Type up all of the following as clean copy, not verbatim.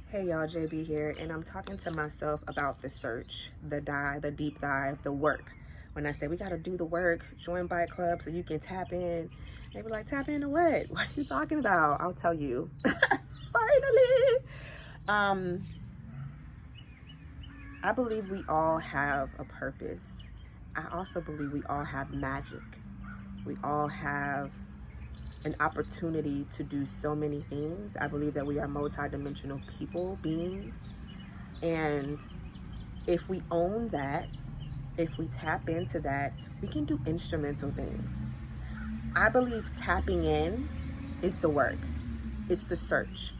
Hey y'all, JB here, and I'm talking to myself about the search, the dive, the deep dive, the work. When I say we gotta do the work, join Bike Club so you can tap in, they be like, tap into what? What are you talking about? I'll tell you. Finally! I believe we all have a purpose. I also believe we all have magic. We all have an opportunity to do so many things. I believe that we are multidimensional people, beings. And if we own that, if we tap into that, we can do instrumental things. I believe tapping in is the work. It's the search.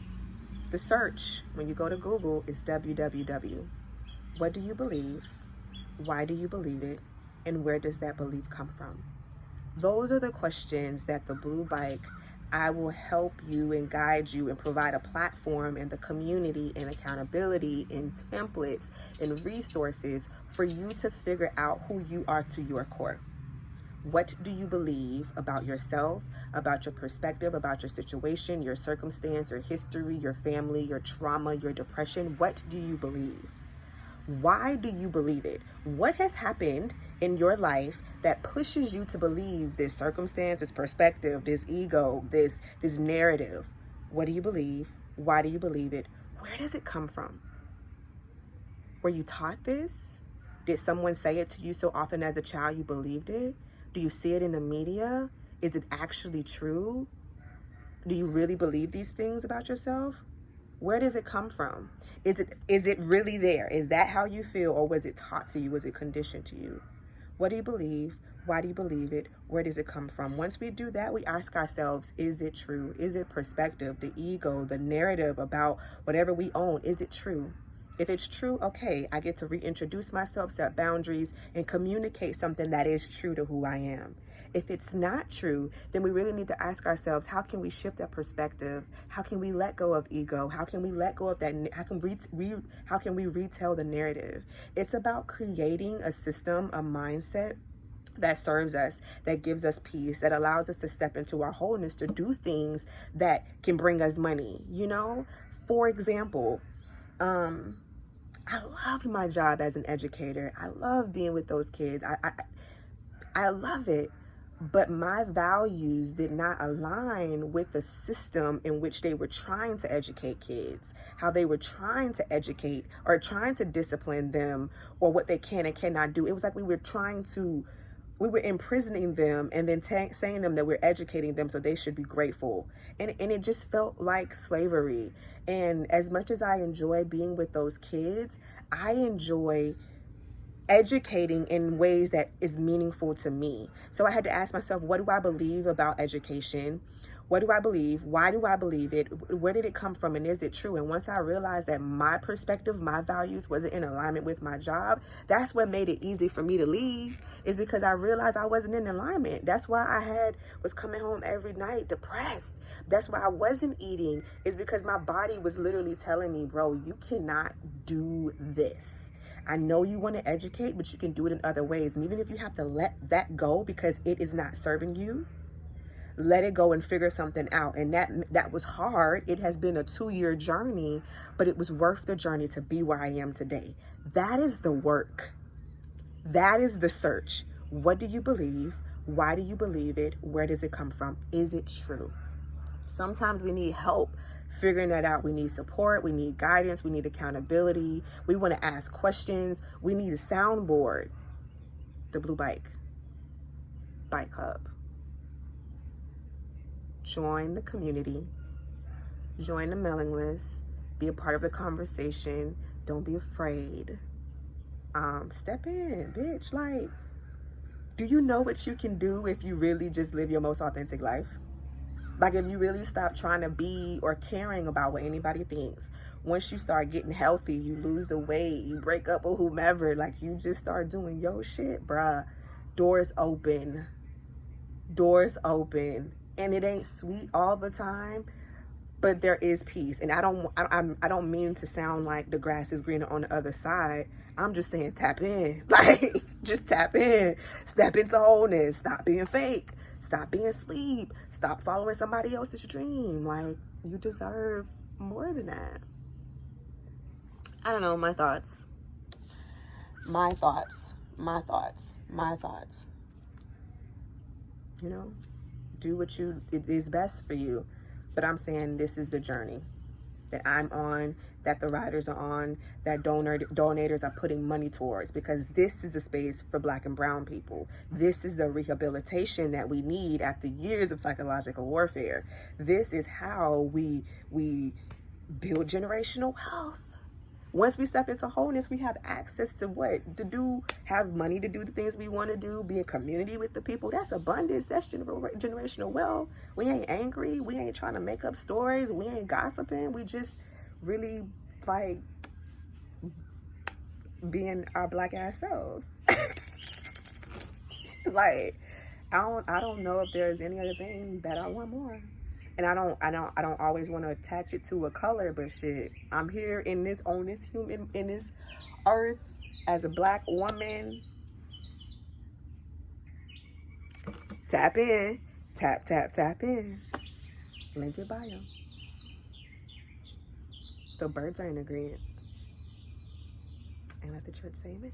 The search, when you go to Google, is www. What do you believe? Why do you believe it? And where does that belief come from? Those are the questions that the Blue Bike, I will help you and guide you and provide a platform in the community and accountability and templates and resources for you to figure out who you are to your core. What do you believe about yourself, about your perspective, about your situation, your circumstance, your history, your family, your trauma, your depression? What do you believe? Why do you believe it? What has happened in your life that pushes you to believe this circumstance, this perspective, this ego, this narrative? What do you believe? Why do you believe it? Where does it come from? Were you taught this? Did someone say it to you so often as a child you believed it? Do you see it in the media? Is it actually true? Do you really believe these things about yourself? Where does it come from? Is it really there? Is that how you feel, or was it taught to you? Was it conditioned to you? What do you believe? Why do you believe it? Where does it come from? Once we do that, we ask ourselves, is it true? Is it perspective, the ego, the narrative about whatever we own? Is it true? If it's true, okay, I get to reintroduce myself, set boundaries, and communicate something that is true to who I am. If it's not true, then we really need to ask ourselves, how can we shift that perspective? How can we let go of ego? How can we let go of that? How can we retell the narrative? It's about creating a system, a mindset that serves us, that gives us peace, that allows us to step into our wholeness, to do things that can bring us money. For example, I loved my job as an educator. I love being with those kids. I love it. But my values did not align with the system in which they were trying to educate kids, how they were trying to educate or trying to discipline them, or what they can and cannot do. It was like we were imprisoning them and then saying them that we're educating them so they should be grateful. And it just felt like slavery. And as much as I enjoy being with those kids, I enjoy educating in ways that is meaningful to me. So I had to ask myself, what do I believe about education? What do I believe? Why do I believe it? Where did it come from? And is it true? And once I realized that my perspective, my values wasn't in alignment with my job, that's what made it easy for me to leave, is because I realized I wasn't in alignment. That's why I was coming home every night depressed. That's why I wasn't eating, is because my body was literally telling me, bro, you cannot do this. I know you want to educate, but you can do it in other ways. And even if you have to let that go because it is not serving you, let it go and figure something out. And that was hard. It has been a 2-year journey, but it was worth the journey to be where I am today. That is the work. That is the search. What do you believe? Why do you believe it? Where does it come from? Is it true? Sometimes we need help figuring that out. We need support. We need guidance. We need accountability. We want to ask questions. We need a soundboard. The Blue Bike Club. Join the community. Join the mailing list. Be a part of the conversation. Don't be afraid. Step in, bitch. Like, do you know what you can do if you really just live your most authentic life? Like, if you really stop trying to be or caring about what anybody thinks. Once you start getting healthy, you lose the weight, you break up with whomever, like, you just start doing your shit, bruh. Doors open. Doors open. And it ain't sweet all the time, but there is peace. And I don't mean to sound like the grass is greener on the other side. I'm just saying tap in. Like, just tap in. Step into wholeness. Stop being fake. Stop being asleep. Stop following somebody else's dream. Like, you deserve more than that. I don't know, my thoughts. You know, do what it is best for you. But I'm saying this is the journey that I'm on, that the writers are on, that donators are putting money towards, because this is a space for Black and brown people. This is the rehabilitation that we need after years of psychological warfare. This is how we build generational wealth. Once we step into wholeness, we have access to have money to do the things we want to do, be in community with the people. That's abundance. That's generational wealth. We ain't angry. We ain't trying to make up stories. We ain't gossiping. We just really like being our Black ass selves. Like, I don't know if there's any other thing that I want more. And I don't always want to attach it to a color, but shit, I'm here in this earth as a Black woman. Tap in. Tap in. Link your bio. The birds are in agreement. And let the church say amen.